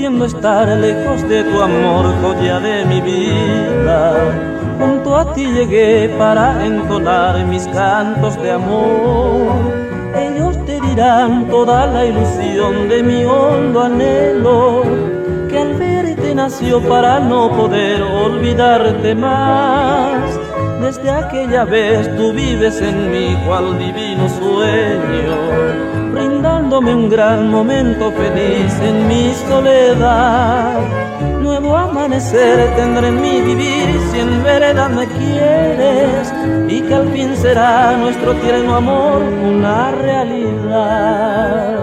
pudiendo estar lejos de tu amor, joya de mi vida. Junto a ti llegué para entonar mis cantos de amor. Ellos te dirán toda la ilusión de mi hondo anhelo, que al verte nació para no poder olvidarte más. Desde aquella vez tú vives en mí cual divino sueño, brindándome un gran momento feliz en mi soledad. Nuevo amanecer tendré en mi vivir si en verdad me quieres, y que al fin será nuestro tierno amor una realidad.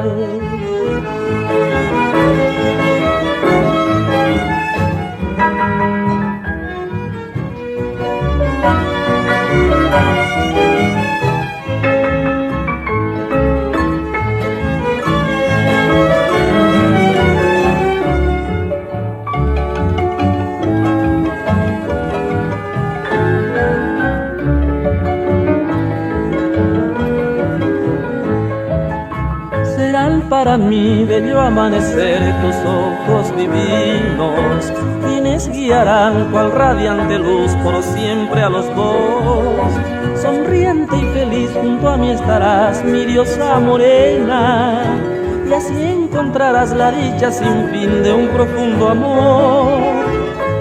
Para mí bello amanecer tus ojos divinos, quienes guiarán cual radiante luz por siempre a los dos. Sonriente y feliz junto a mí estarás, mi diosa morena, y así encontrarás la dicha sin fin de un profundo amor.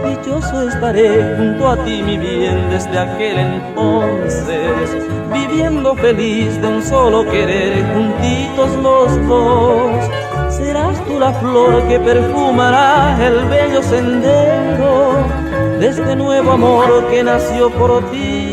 Dichoso estaré junto a ti, mi bien, desde aquel entonces, viviendo feliz de un solo querer, juntitos los dos. Serás tú la flor que perfumará el bello sendero de este nuevo amor que nació por ti.